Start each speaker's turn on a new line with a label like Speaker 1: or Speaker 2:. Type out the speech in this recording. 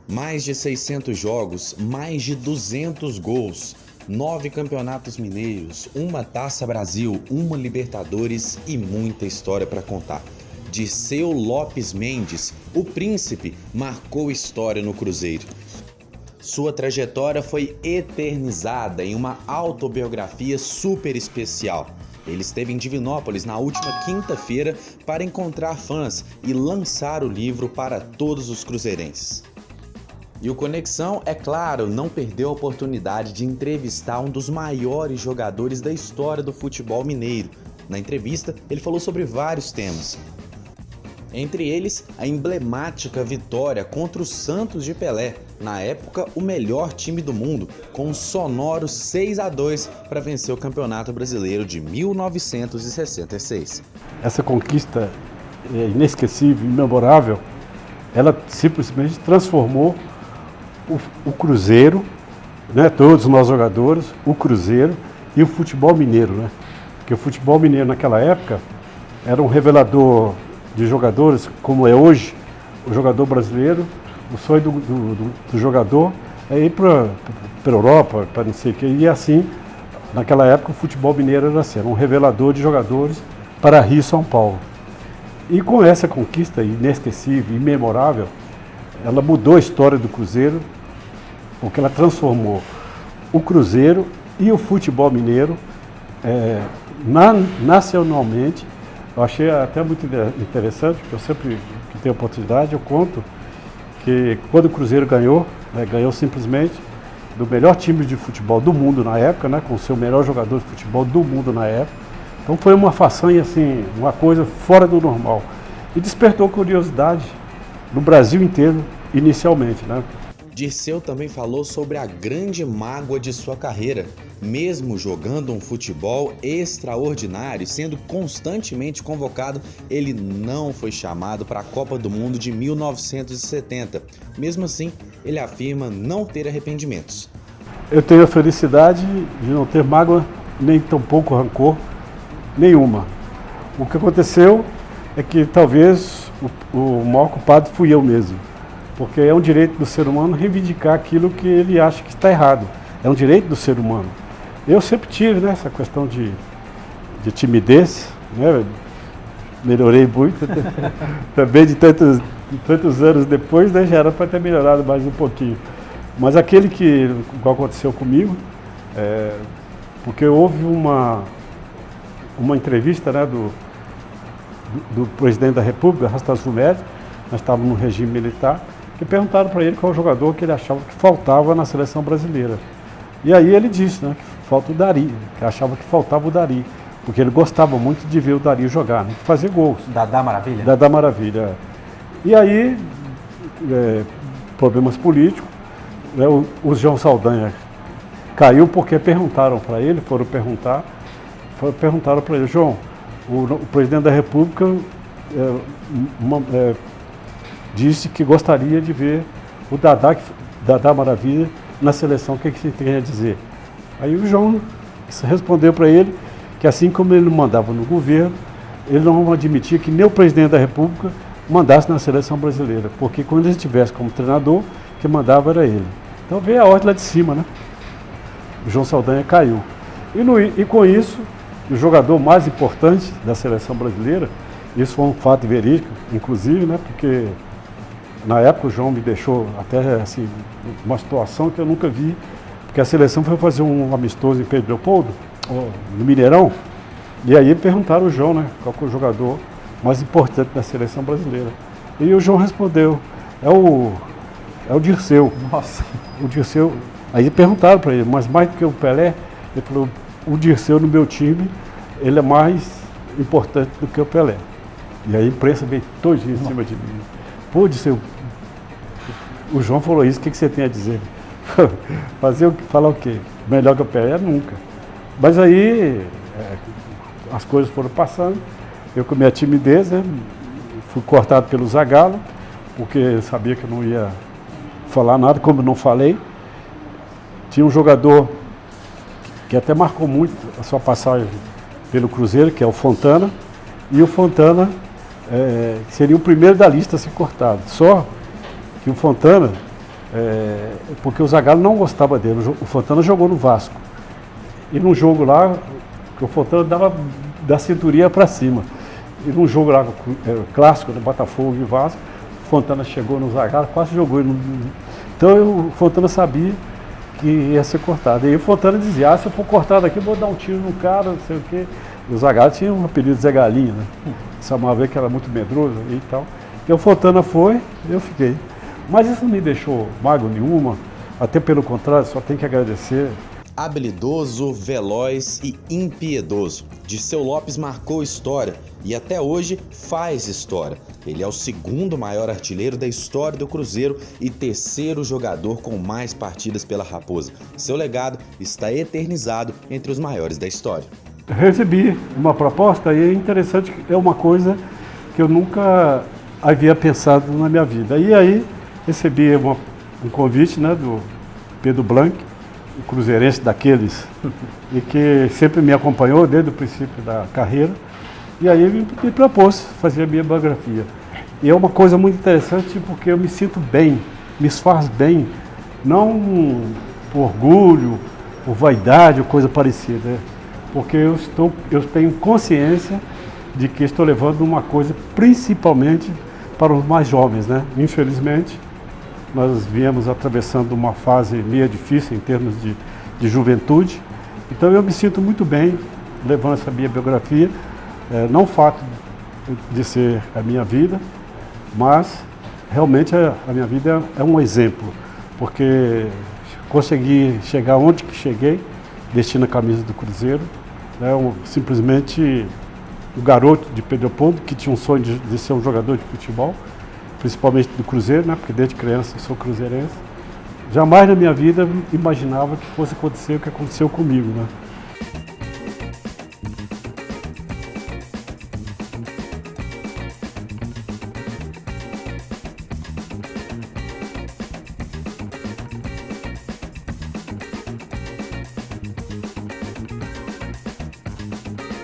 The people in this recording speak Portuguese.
Speaker 1: Mais de 600 jogos, mais de 200 gols, 9 campeonatos mineiros, uma Taça Brasil, uma Libertadores e muita história para contar. Dirceu Lopes Mendes, o príncipe, marcou história no Cruzeiro. Sua trajetória foi eternizada em uma autobiografia super especial. Ele esteve em Divinópolis na última quinta-feira para encontrar fãs e lançar o livro para todos os cruzeirenses. E o Conexão, é claro, não perdeu a oportunidade de entrevistar um dos maiores jogadores da história do futebol mineiro. Na entrevista, ele falou sobre vários temas. Entre eles, a emblemática vitória contra o Santos de Pelé, na época o melhor time do mundo, com um sonoro 6-2 para vencer o Campeonato Brasileiro de 1966.
Speaker 2: Essa conquista inesquecível, imemorável, ela simplesmente transformou o Cruzeiro, né, todos nós jogadores, o Cruzeiro e o futebol mineiro, né? Porque o futebol mineiro naquela época era um revelador de jogadores, como é hoje o jogador brasileiro. O sonho do jogador é ir para a Europa, para não sei o que, e assim, naquela época o futebol mineiro era assim, era um revelador de jogadores para Rio e São Paulo. E com essa conquista inesquecível, imemorável, ela mudou a história do Cruzeiro, porque ela transformou o Cruzeiro e o futebol mineiro nacionalmente. Eu achei até muito interessante, porque eu sempre que tenho oportunidade, eu conto que quando o Cruzeiro ganhou, ganhou simplesmente do melhor time de futebol do mundo na época, né, com o seu melhor jogador de futebol do mundo na época. Então foi uma façanha, assim, uma coisa fora do normal. E despertou curiosidade no Brasil inteiro, inicialmente, né?
Speaker 1: Dirceu também falou sobre a grande mágoa de sua carreira. Mesmo jogando um futebol extraordinário, sendo constantemente convocado, ele não foi chamado para a Copa do Mundo de 1970. Mesmo assim, ele afirma não ter arrependimentos.
Speaker 2: Eu tenho a felicidade de não ter mágoa, nem tampouco rancor, nenhuma. O que aconteceu é que talvez o maior culpado fui eu mesmo. Porque é um direito do ser humano reivindicar aquilo que ele acha que está errado. É um direito do ser humano. Eu sempre tive, né, essa questão de timidez, né? Melhorei muito, também de tantos anos depois, né, já era para ter melhorado mais um pouquinho. Mas aquele que aconteceu comigo, porque houve uma entrevista, né, do presidente da República, Arastásio Médio, nós estávamos no regime militar, que perguntaram para ele qual jogador que ele achava que faltava na seleção brasileira. E aí ele disse, né, que falta o Dari, que achava que faltava o Dari, porque ele gostava muito de ver o Dari jogar, né, fazer gols.
Speaker 3: Dadá Maravilha?
Speaker 2: Dadá Maravilha. E aí, problemas políticos, né, o João Saldanha caiu porque perguntaram para ele, perguntaram para ele, João, o presidente da República disse que gostaria de ver o Dadá Maravilha na seleção, o que você tem a dizer? Aí o João respondeu para ele que assim como ele não mandava no governo, ele não admitia que nem o presidente da República mandasse na seleção brasileira, porque quando ele estivesse como treinador, quem mandava era ele. Então veio a ordem lá de cima, né? O João Saldanha caiu. E com isso, o jogador mais importante da seleção brasileira, isso foi um fato verídico, inclusive, né? Porque na época o João me deixou até assim, uma situação que eu nunca vi, porque a seleção foi fazer um amistoso em Pedro Leopoldo, no Mineirão, e aí perguntaram ao João, né, qual que é o jogador mais importante da seleção brasileira. E o João respondeu, é o Dirceu.
Speaker 3: Nossa.
Speaker 2: O Dirceu. Aí perguntaram para ele, mas mais do que o Pelé? Ele falou, o Dirceu no meu time, ele é mais importante do que o Pelé. E aí a imprensa veio todinha em cima de mim. Pô, Dirceu, o João falou isso, o que você tem a dizer? Falar o quê? Melhor que o Pelé? Nunca. Mas aí as coisas foram passando, eu com minha timidez, né, fui cortado pelo Zagallo, porque eu sabia que eu não ia falar nada, como eu não falei. Tinha um jogador que até marcou muito a sua passagem pelo Cruzeiro, que é o Fontana, e o Fontana seria o primeiro da lista a ser cortado. Só que o Fontana porque o Zagallo não gostava dele. O Fontana jogou no Vasco. E num jogo lá, que o Fontana dava da cinturinha para cima. E num jogo lá, clássico, do Botafogo e Vasco, o Fontana chegou no Zagallo, quase jogou. Então o Fontana sabia que ia ser cortado. E o Fontana dizia, se eu for cortado aqui, eu vou dar um tiro no cara, não sei o quê. E o Zagallo tinha um apelido de Zé Galinha, né? Chamava ver que era muito medroso e tal. E o Fontana foi, eu fiquei. Mas isso não me deixou mágoa nenhuma, até pelo contrário, só tenho que agradecer.
Speaker 1: Habilidoso, veloz e impiedoso, Dirceu Lopes marcou história e até hoje faz história. Ele é o segundo maior artilheiro da história do Cruzeiro e terceiro jogador com mais partidas pela Raposa. Seu legado está eternizado entre os maiores da história.
Speaker 2: Recebi uma proposta e é interessante, é uma coisa que eu nunca havia pensado na minha vida. E aí recebi um convite, né, do Pedro Blanc, um cruzeirense daqueles, e que sempre me acompanhou desde o princípio da carreira. E aí ele me propôs fazer a minha biografia. E é uma coisa muito interessante porque eu me sinto bem, me faz bem, não por orgulho, por vaidade ou coisa parecida, porque eu tenho consciência de que estou levando uma coisa principalmente para os mais jovens, né? Infelizmente, nós viemos atravessando uma fase meio difícil em termos de juventude, então eu me sinto muito bem levando essa minha biografia, não o fato de ser a minha vida, mas realmente a minha vida é um exemplo, porque consegui chegar onde que cheguei, vestindo a camisa do Cruzeiro, né, simplesmente o garoto de Pedro Leopoldo, que tinha um sonho de ser um jogador de futebol, principalmente do Cruzeiro, né, porque desde criança eu sou cruzeirense. Jamais na minha vida imaginava que fosse acontecer o que aconteceu comigo, né?